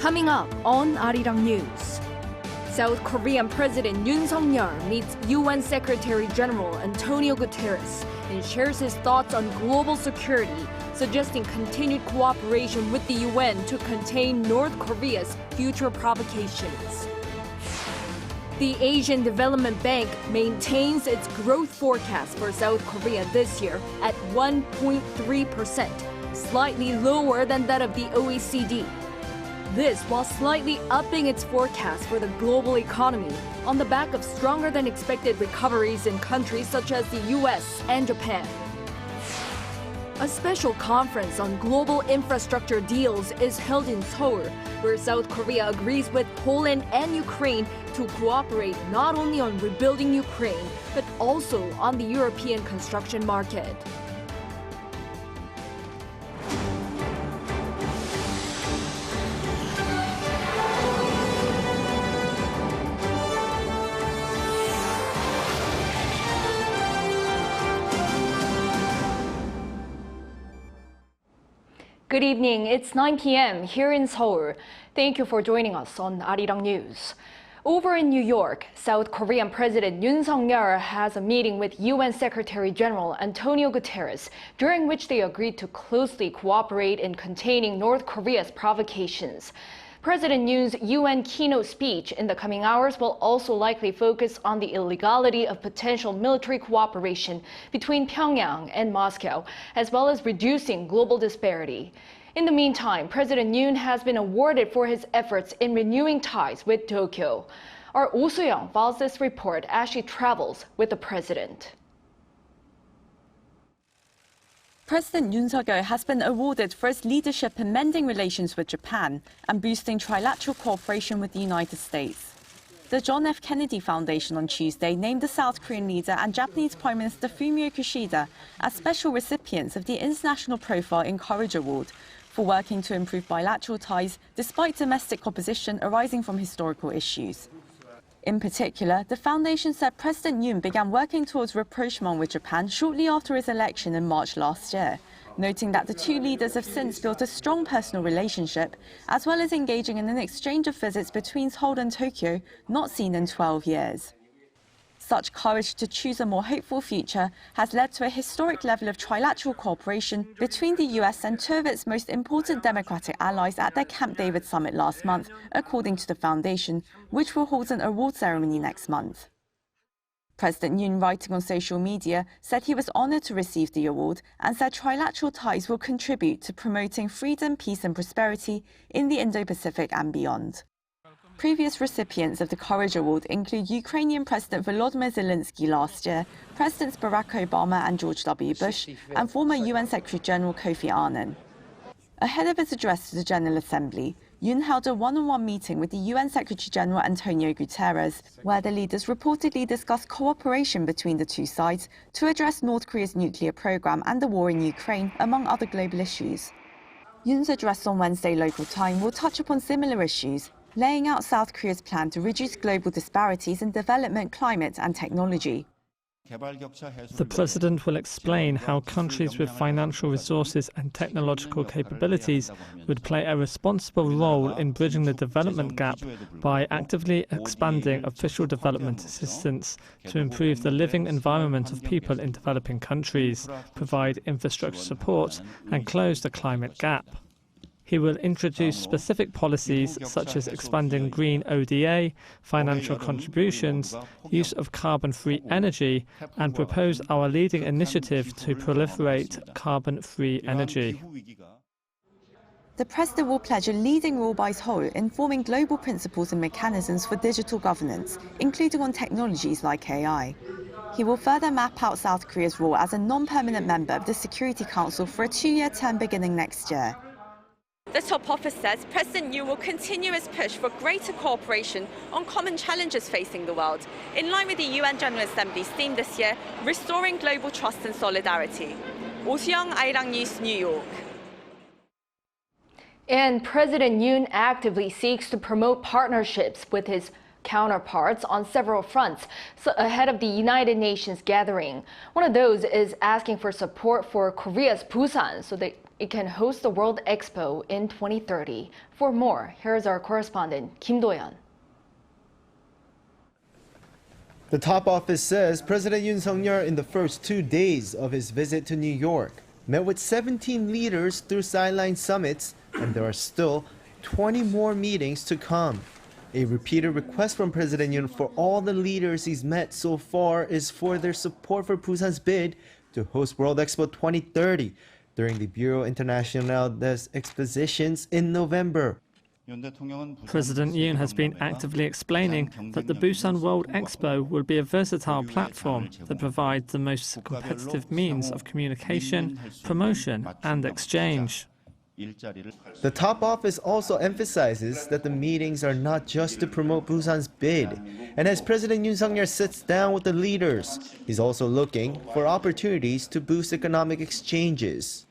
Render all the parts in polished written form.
Coming up on Arirang News. South Korean President Yoon meets UN Secretary General Antonio Guterres and shares his thoughts on global security, suggesting continued cooperation with the UN to contain North Korea's future provocations. The Asian Development Bank maintains its growth forecast for South Korea this year at 1.3%, slightly lower than that of the OECD. This while slightly upping its forecast for the global economy on the back of stronger than expected recoveries in countries such as the US and Japan. A special conference on global infrastructure deals is held in Seoul, where South Korea agrees with Poland and Ukraine to cooperate not only on rebuilding Ukraine, but also on the European construction market. Good evening. It's 9 p.m. here in Seoul. Thank you for joining us on Arirang News. Over in New York, South Korean President Yoon has a meeting with UN Secretary General Antonio Guterres, during which they agreed to closely cooperate in containing North Korea's provocations. President Yoon's UN keynote speech in the coming hours will also likely focus on the illegality of potential military cooperation between Pyongyang and Moscow, as well as reducing global disparity. In the meantime, President Yoon has been awarded for his efforts in renewing ties with Tokyo. Our Oh Soo-young follows this report as she travels with the president. President Yoon has been awarded for his leadership in mending relations with Japan and boosting trilateral cooperation with the United States. The John F. Kennedy Foundation on Tuesday named the South Korean leader and Japanese Prime Minister Fumio Kishida as special recipients of the International Profile in Courage Award for working to improve bilateral ties despite domestic opposition arising from historical issues. In particular, the foundation said President Yoon began working towards rapprochement with Japan shortly after his election in March last year, noting that the two leaders have since built a strong personal relationship, as well as engaging in an exchange of visits between Seoul and Tokyo not seen in 12 years. Such courage to choose a more hopeful future has led to a historic level of trilateral cooperation between the US and two of its most important democratic allies at their Camp David summit last month, according to the foundation, which will hold an award ceremony next month. President Yoon, writing on social media, said he was honored to receive the award and said trilateral ties will contribute to promoting freedom, peace and prosperity in the Indo-Pacific and beyond. Previous recipients of the Courage Award include Ukrainian President Volodymyr Zelensky last year, Presidents Barack Obama and George W. Bush, and former UN Secretary General Kofi Annan. Ahead of his address to the General Assembly, Yoon held a one-on-one meeting with the UN Secretary General Antonio Guterres, where the leaders reportedly discussed cooperation between the two sides to address North Korea's nuclear program and the war in Ukraine, among other global issues. Yoon's address on Wednesday local time will touch upon similar issues, laying out South Korea's plan to reduce global disparities in development, climate and technology. The President will explain how countries with financial resources and technological capabilities would play a responsible role in bridging the development gap by actively expanding official development assistance to improve the living environment of people in developing countries, provide infrastructure support and close the climate gap. He will introduce specific policies such as expanding green ODA, financial contributions, use of carbon-free energy, and propose our leading initiative to proliferate carbon-free energy. The President will pledge a leading role by Seoul in forming global principles and mechanisms for digital governance, including on technologies like AI. He will further map out South Korea's role as a non-permanent member of the Security Council for a 2-year term beginning next year. The top office says President Yoon will continue his push for greater cooperation on common challenges facing the world, in line with the UN General Assembly's theme this year, Restoring Global Trust and Solidarity. Oh Soo-young, Arirang News, New York. And President Yoon actively seeks to promote partnerships with his counterparts on several fronts ahead of the United Nations gathering. One of those is asking for support for Korea's Busan so that it can host the World Expo in 2030. For more, here's our correspondent, Kim Do-yeon. The top office says President Yoon Suk-yeol, in the first 2 days of his visit to New York, met with 17 leaders through sideline summits, and there are still 20 more meetings to come. A repeated request from President Yoon for all the leaders he's met so far is for their support for Busan's bid to host World Expo 2030 during the Bureau International des Expositions in November. President Yoon has been actively explaining that the Busan World Expo will be a versatile platform that provides the most competitive means of communication, promotion, and exchange. The top office also emphasizes that the meetings are not just to promote Busan's bid. And as President Yoon Suk-yeol sits down with the leaders, he's also looking for opportunities to boost economic exchanges.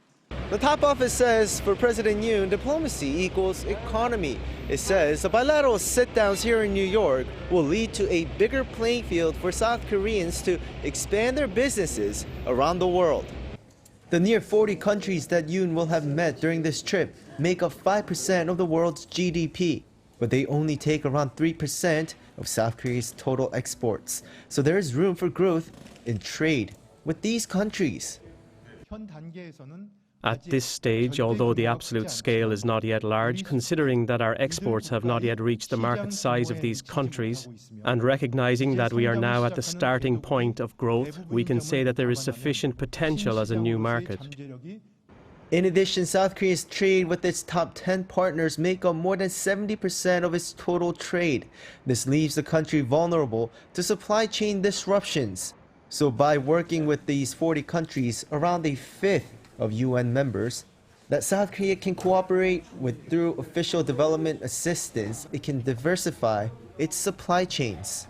The top office says for President Yoon, diplomacy equals economy. It says the bilateral sit-downs here in New York will lead to a bigger playing field for South Koreans to expand their businesses around the world. The near 40 countries that Yoon will have met during this trip make up 5% of the world's GDP, but they only take around 3% of South Korea's total exports. So there is room for growth in trade with these countries. At this stage, although the absolute scale is not yet large, considering that our exports have not yet reached the market size of these countries, and recognizing that we are now at the starting point of growth, we can say that there is sufficient potential as a new market. In addition, South Korea's trade with its top 10 partners make up more than 70% of its total trade. This leaves the country vulnerable to supply chain disruptions. So by working with these 40 countries, around a fifth of UN members, that South Korea can cooperate with through official development assistance, it can diversify its supply chains.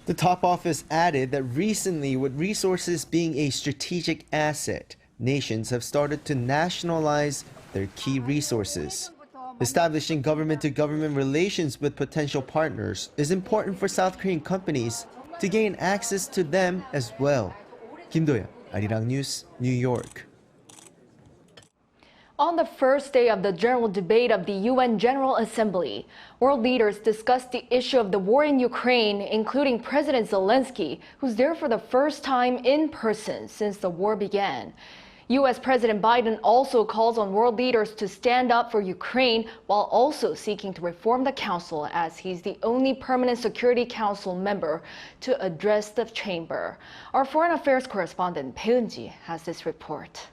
The top office added that recently, with resources being a strategic asset, nations have started to nationalize their key resources. Establishing government-to-government relations with potential partners is important for South Korean companies to gain access to them as well. Kim Do-yeon, Arirang News, New York. On the first day of the general debate of the UN General Assembly, world leaders discussed the issue of the war in Ukraine, including President Zelensky, who's there for the first time in person since the war began. U.S. President Biden also calls on world leaders to stand up for Ukraine while also seeking to reform the council, as he's the only permanent Security Council member to address the chamber. Our foreign affairs correspondent Bae Eun-ji has this report.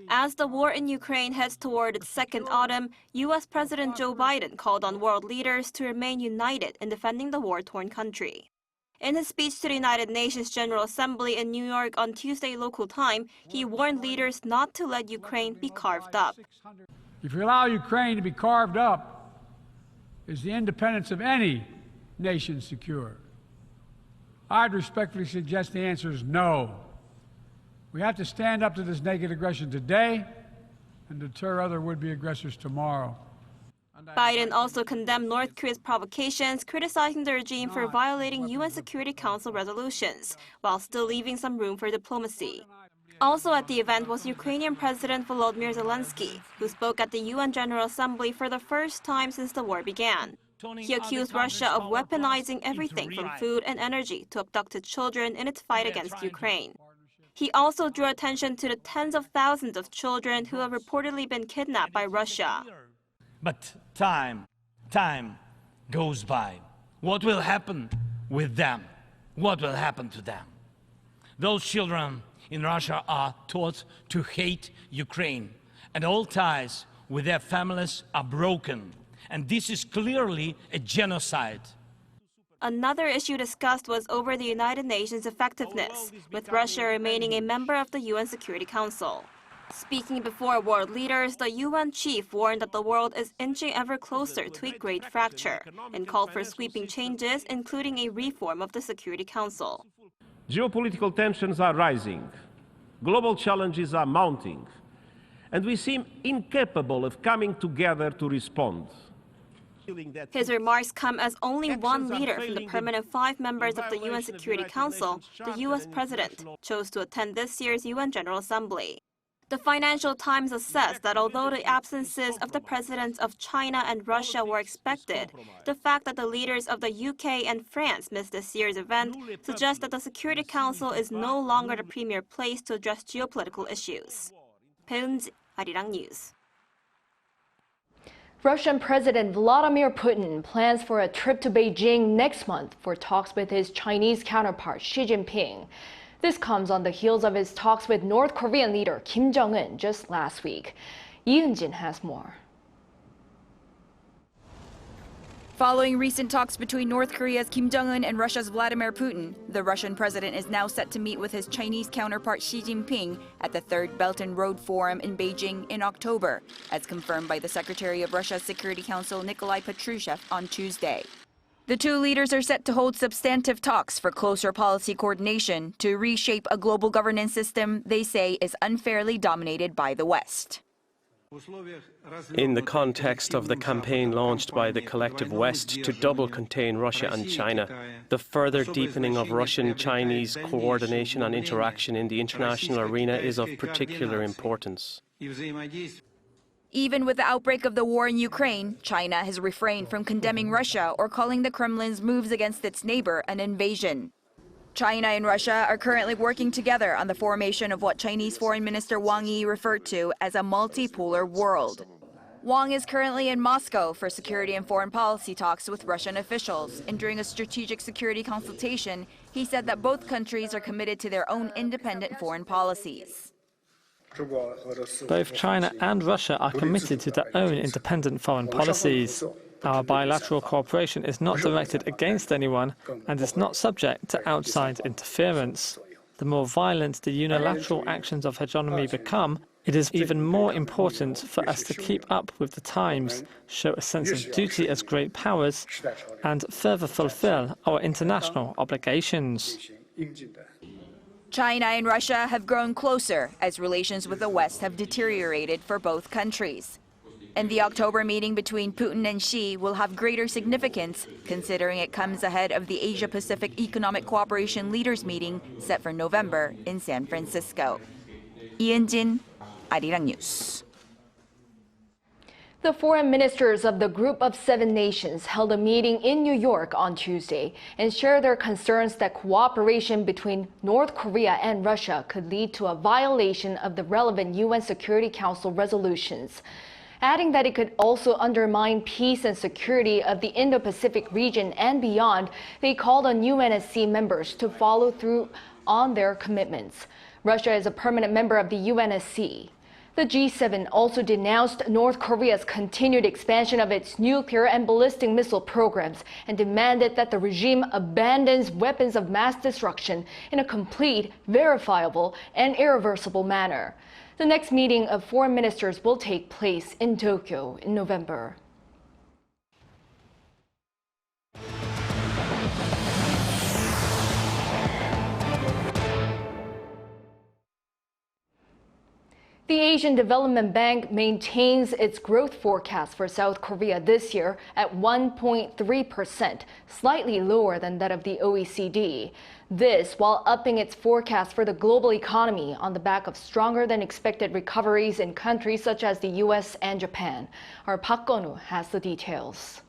As the war in Ukraine heads toward its second autumn, U.S. President Joe Biden called on world leaders to remain united in defending the war-torn country. In his speech to the United Nations General Assembly in New York on Tuesday local time, he warned leaders not to let Ukraine be carved up. If you allow Ukraine to be carved up, is the independence of any nation secure? I'd respectfully suggest the answer is no. We have to stand up to this naked aggression today and deter other would-be aggressors tomorrow. Biden also condemned North Korea's provocations, criticizing the regime for violating UN Security Council resolutions, while still leaving some room for diplomacy. Also at the event was Ukrainian President Volodymyr Zelensky, who spoke at the UN General Assembly for the first time since the war began. He accused Russia of weaponizing everything from food and energy to abducted children in its fight against Ukraine. He also drew attention to the tens of thousands of children who have reportedly been kidnapped by Russia. But time goes by. What will happen with them? What will happen to them? Those children in Russia are taught to hate Ukraine, and all ties with their families are broken. And this is clearly a genocide. Another issue discussed was over the United Nations' effectiveness, with Russia remaining a member of the UN Security Council. Speaking before world leaders, the UN chief warned that the world is inching ever closer to a great fracture and called for sweeping changes, including a reform of the Security Council. Geopolitical tensions are rising, global challenges are mounting, and we seem incapable of coming together to respond. His remarks come as only one leader from the permanent 5 members of the UN Security Council, the U.S. president, chose to attend this year's UN General Assembly. The Financial Times assessed that although the absences of the presidents of China and Russia were expected, the fact that the leaders of the UK and France missed this year's event suggests that the Security Council is no longer the premier place to address geopolitical issues. 배은지, Arirang News. Russian President Vladimir Putin plans for a trip to Beijing next month for talks with his Chinese counterpart Xi Jinping. This comes on the heels of his talks with North Korean leader Kim Jong-un just last week. Yoon has more. Following recent talks between North Korea's Kim Jong-un and Russia's Vladimir Putin, the Russian president is now set to meet with his Chinese counterpart Xi Jinping at the Third Belt and Road Forum in Beijing in October, as confirmed by the Secretary of Russia's Security Council Nikolai Patrushev on Tuesday. The two leaders are set to hold substantive talks for closer policy coordination to reshape a global governance system they say is unfairly dominated by the West. In the context of the campaign launched by the collective West to double contain Russia and China, the further deepening of Russian-Chinese coordination and interaction in the international arena is of particular importance. Even with the outbreak of the war in Ukraine, China has refrained from condemning Russia or calling the Kremlin's moves against its neighbor an invasion. China and Russia are currently working together on the formation of what Chinese Foreign Minister Wang Yi referred to as a multipolar world. Wang is currently in Moscow for security and foreign policy talks with Russian officials, and during a strategic security consultation, he said that both countries are committed to their own independent foreign policies. Both China and Russia are committed to their own independent foreign policies. Our bilateral cooperation is not directed against anyone and is not subject to outside interference. The more violent the unilateral actions of hegemony become, it is even more important for us to keep up with the times, show a sense of duty as great powers, and further fulfill our international obligations. China and Russia have grown closer as relations with the West have deteriorated for both countries. And the October meeting between Putin and Xi will have greater significance, considering it comes ahead of the Asia-Pacific Economic Cooperation Leaders meeting set for November in San Francisco. Ian-jin, Arirang News. The foreign ministers of the Group of Seven Nations held a meeting in New York on Tuesday and shared their concerns that cooperation between North Korea and Russia could lead to a violation of the relevant UN Security Council resolutions, adding that it could also undermine peace and security of the Indo-Pacific region and beyond. They called on UNSC members to follow through on their commitments. Russia is a permanent member of the UNSC. The G7 also denounced North Korea's continued expansion of its nuclear and ballistic missile programs and demanded that the regime abandons weapons of mass destruction in a complete, verifiable, and irreversible manner. The next meeting of foreign ministers will take place in Tokyo in November. The Asian Development Bank maintains its growth forecast for South Korea this year at 1.3%, slightly lower than that of the OECD. This while upping its forecast for the global economy on the back of stronger than expected recoveries in countries such as the US and Japan. Our Park Gun-woo has the details.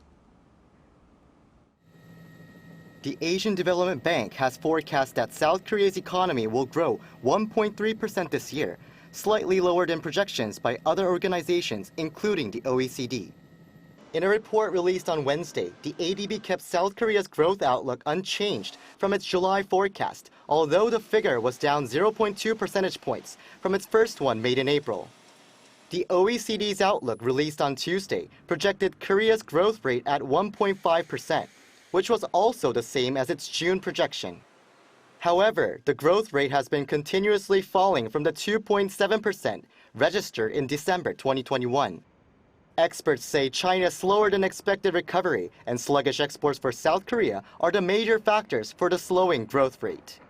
The Asian Development Bank has forecast that South Korea's economy will grow 1.3% this year, slightly lower than projections by other organizations, including the OECD. In a report released on Wednesday, the ADB kept South Korea's growth outlook unchanged from its July forecast, although the figure was down 0.2 percentage points from its first one made in April. The OECD's outlook released on Tuesday projected Korea's growth rate at 1.5%, which was also the same as its June projection. However, the growth rate has been continuously falling from the 2.7% registered in December 2021. Experts say China's slower than expected recovery and sluggish exports for South Korea are the major factors for the slowing growth rate.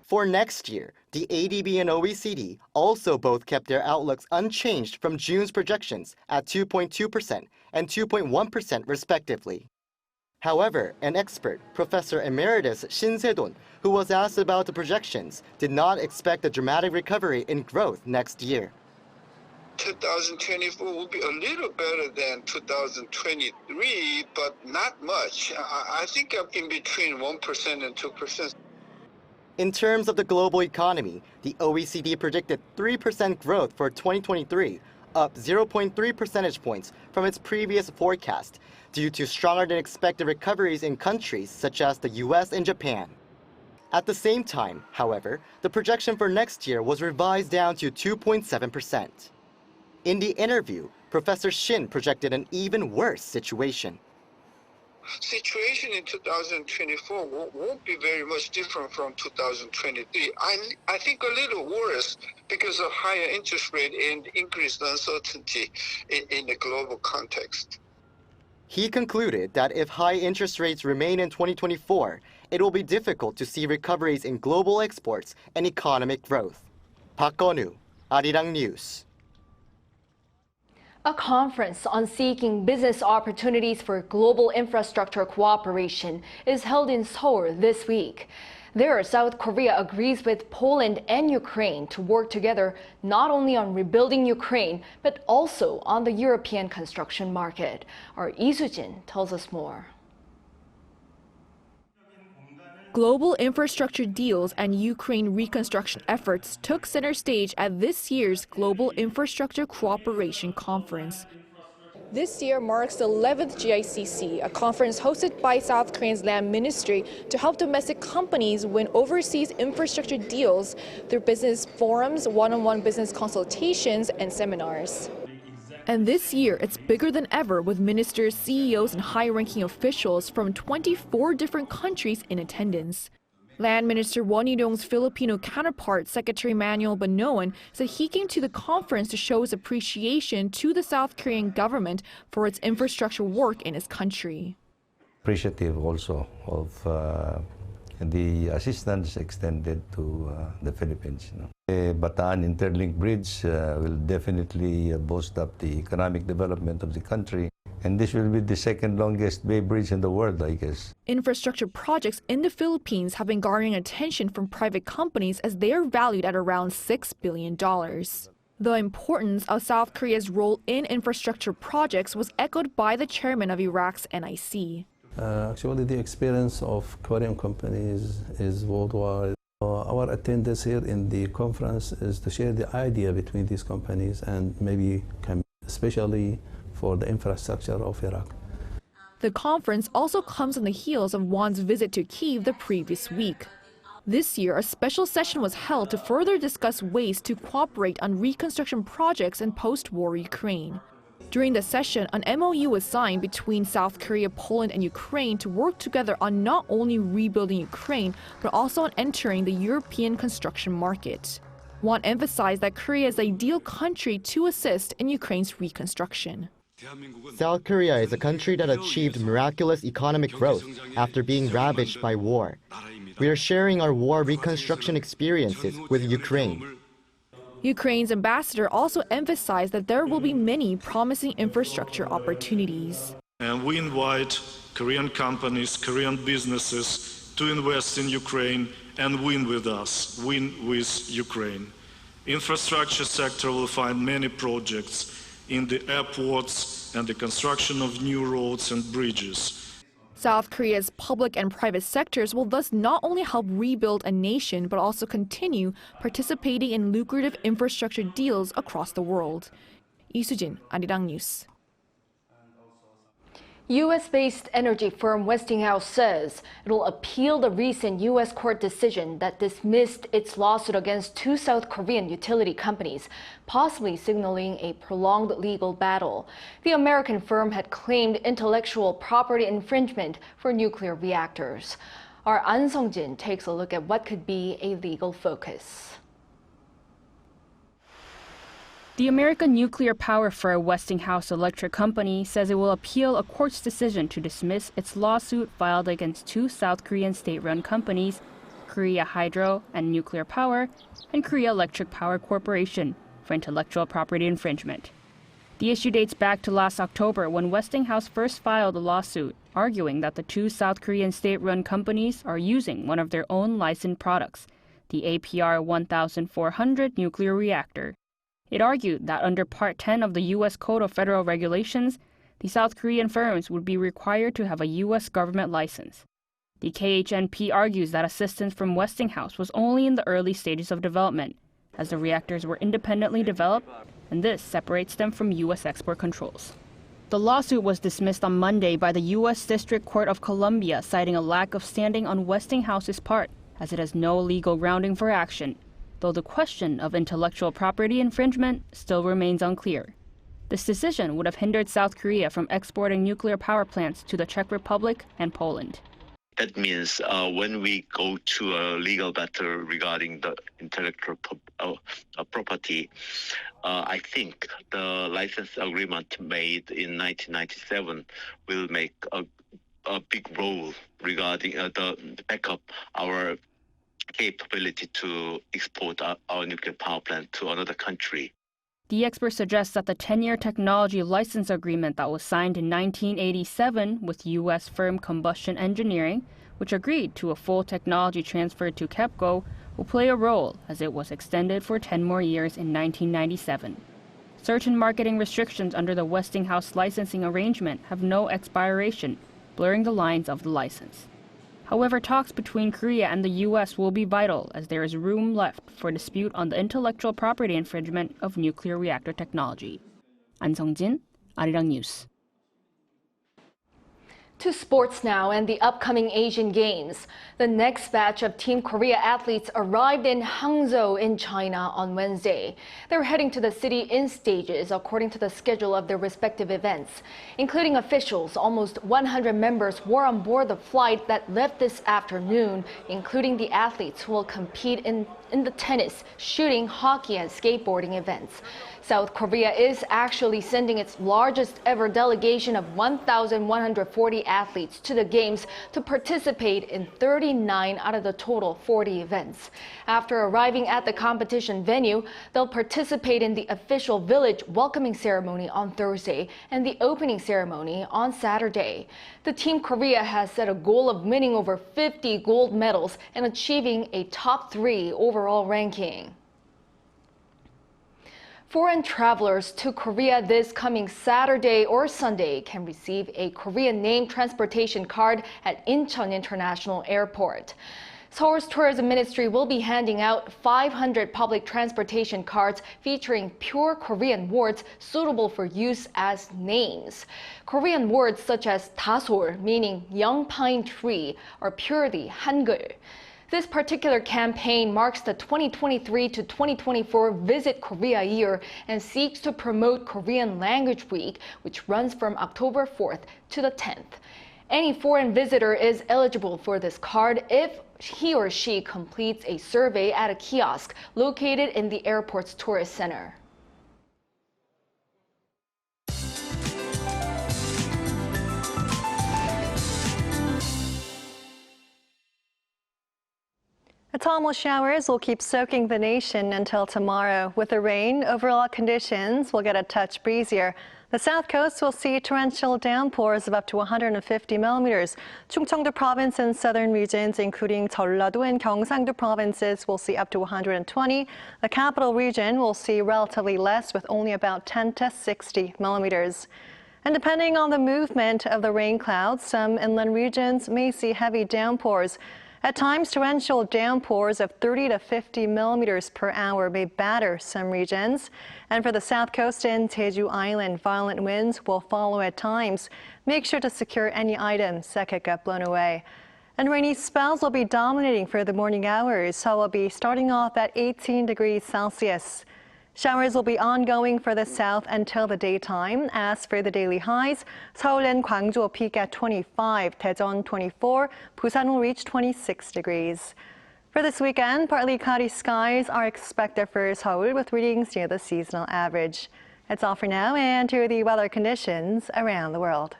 For next year, the ADB and OECD also both kept their outlooks unchanged from June's projections at 2.2% and 2.1% respectively. However, an expert, Professor Emeritus Shin Se-don, who was asked about the projections, did not expect a dramatic recovery in growth next year. 2024 will be a little better than 2023, but not much. I think in between 1% and 2%. In terms of the global economy, the OECD predicted 3% growth for 2023, up 0.3 percentage points from its previous forecast, due to stronger than expected recoveries in countries such as the US and Japan. At the same time, however, the projection for next year was revised down to 2.7%. In the interview, Professor Shin projected an even worse situation. Situation in 2024 won't be very much different from 2023. I think a little worse because of higher interest rate and increased uncertainty in the global context. He concluded that if high interest rates remain in 2024, it will be difficult to see recoveries in global exports and economic growth. Park Gon-woo, Arirang News. A conference on seeking business opportunities for global infrastructure cooperation is held in Seoul this week. There, South Korea agrees with Poland and Ukraine to work together not only on rebuilding Ukraine, but also on the European construction market. Our Lee Soo-jin tells us more. Global infrastructure deals and Ukraine reconstruction efforts took center stage at this year's Global Infrastructure Cooperation Conference. This year marks the 11th GICC, a conference hosted by South Korea's land ministry to help domestic companies win overseas infrastructure deals through business forums, one-on-one business consultations, and seminars. And this year, it's bigger than ever, with ministers, CEOs, and high-ranking officials from 24 different countries in attendance. Land Minister Won Il-yong's Filipino counterpart, Secretary Manuel Banoan, said he came to the conference to show his appreciation to the South Korean government for its infrastructure work in his country. Appreciative also of the assistance extended to the Philippines. The Bataan Interlink Bridge will definitely boost up the economic development of the country. And this will be the second longest bay bridge in the world, I guess. Infrastructure projects in the Philippines have been garnering attention from private companies as they are valued at around $6 billion. The importance of South Korea's role in infrastructure projects was echoed by the chairman of Iraq's NIC. Actually, the experience of Korean companies is worldwide. Our attendance here in the conference is to share the idea between these companies and maybe especially for the infrastructure of Iraq. The conference also comes on the heels of Won's visit to Kyiv the previous week. This year, a special session was held to further discuss ways to cooperate on reconstruction projects in post-war Ukraine. During the session, an MOU was signed between South Korea, Poland, and Ukraine to work together on not only rebuilding Ukraine, but also on entering the European construction market. Won emphasized that Korea is the ideal country to assist in Ukraine's reconstruction. South Korea is a country that achieved miraculous economic growth after being ravaged by war. We are sharing our war reconstruction experiences with Ukraine. Ukraine's ambassador also emphasized that there will be many promising infrastructure opportunities. And we invite Korean companies, Korean businesses to invest in Ukraine and win with us, win with Ukraine. Infrastructure sector will find many projects in the airports and the construction of new roads and bridges. South Korea's public and private sectors will thus not only help rebuild a nation, but also continue participating in lucrative infrastructure deals across the world. Lee Soo-jin, Arirang News. U.S.-based energy firm Westinghouse says it will appeal the recent U.S. court decision that dismissed its lawsuit against two South Korean utility companies, possibly signaling a prolonged legal battle. The American firm had claimed intellectual property infringement for nuclear reactors. Our An Sung-jin takes a look at what could be a legal focus. The American nuclear power firm Westinghouse Electric Co says it will appeal a court's decision to dismiss its lawsuit filed against two South Korean state-run companies, Korea Hydro and Nuclear Power, and Korea Electric Power Corporation, for intellectual property infringement. The issue dates back to last October when Westinghouse first filed a lawsuit, arguing that the two South Korean state-run companies are using one of their own licensed products, the APR 1400 nuclear reactor. It argued that under Part 10 of the U.S. Code of Federal Regulations, the South Korean firms would be required to have a U.S. government license. The KHNP argues that assistance from Westinghouse was only in the early stages of development, as the reactors were independently developed, and this separates them from U.S. export controls. The lawsuit was dismissed on Monday by the U.S. District Court of Columbia, citing a lack of standing on Westinghouse's part, as it has no legal grounding for action, though the question of intellectual property infringement still remains unclear. This decision would have hindered South Korea from exporting nuclear power plants to the Czech Republic and Poland. That means when we go to a legal battle regarding the intellectual property, I think the license agreement made in 1997 will make a big role regarding the backup our capability to export our nuclear power plant to another country. The expert suggests that the 10-year technology license agreement that was signed in 1987 with U.S. firm Combustion Engineering, which agreed to a full technology transfer to KEPCO, will play a role as it was extended for 10 more years in 1997. Certain marketing restrictions under the Westinghouse licensing arrangement have no expiration, blurring the lines of the license. However, talks between Korea and the U.S. will be vital as there is room left for dispute on the intellectual property infringement of nuclear reactor technology. An Sung-jin, Arirang News. To sports now and the upcoming Asian Games. The next batch of Team Korea athletes arrived in Hangzhou in China on Wednesday. They're heading to the city in stages according to the schedule of their respective events. Including officials, almost 100 members were on board the flight that left this afternoon, including the athletes who will compete in the tennis, shooting, hockey, and skateboarding events. South Korea is actually sending its largest ever delegation of 1,140 athletes to the Games to participate in 39 out of the total 40 events. After arriving at the competition venue, they'll participate in the official village welcoming ceremony on Thursday and the opening ceremony on Saturday. The Team Korea has set a goal of winning over 50 gold medals and achieving a top 3 overall ranking. Foreign travelers to Korea this coming Saturday or Sunday can receive a Korean name transportation card at Incheon International Airport. Seoul's Tourism Ministry will be handing out 500 public transportation cards featuring pure Korean words suitable for use as names. Korean words such as dasol, meaning young pine tree, are purely Hangul. This particular campaign marks the 2023 to 2024 Visit Korea year and seeks to promote Korean Language Week, which runs from October 4th to the 10th. Any foreign visitor is eligible for this card if he or she completes a survey at a kiosk located in the airport's tourist center. Autumnal showers will keep soaking the nation until tomorrow. With the rain, overall conditions will get a touch breezier. The south coast will see torrential downpours of up to 150 millimeters. Chungcheongdo province and southern regions, including Jeollado and Gyeongsangdo provinces, will see up to 120. The capital region will see relatively less, with only about 10 to 60 millimeters. And depending on the movement of the rain clouds, some inland regions may see heavy downpours. At times, torrential downpours of 30 to 50 millimeters per hour may batter some regions. And for the south coast and Jeju Island, violent winds will follow at times. Make sure to secure any items that could get blown away. And rainy spells will be dominating for the morning hours, so we'll be starting off at 18 degrees Celsius. Showers will be ongoing for the south until the daytime. As for the daily highs, Seoul and Gwangju will peak at 25, Daejeon 24, Busan will reach 26 degrees. For this weekend, partly cloudy skies are expected for Seoul with readings near the seasonal average. That's all for now, and here are the weather conditions around the world.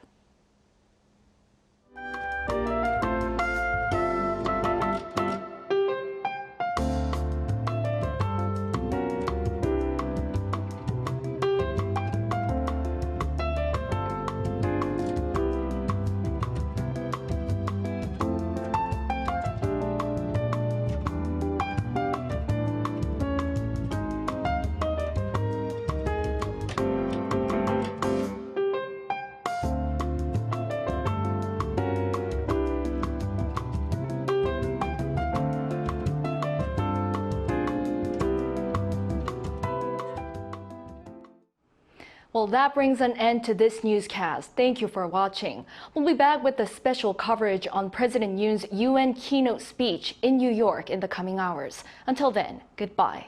Well, that brings an end to this newscast. Thank you for watching. We'll be back with the special coverage on President Yoon's UN keynote speech in New York in the coming hours. Until then, goodbye.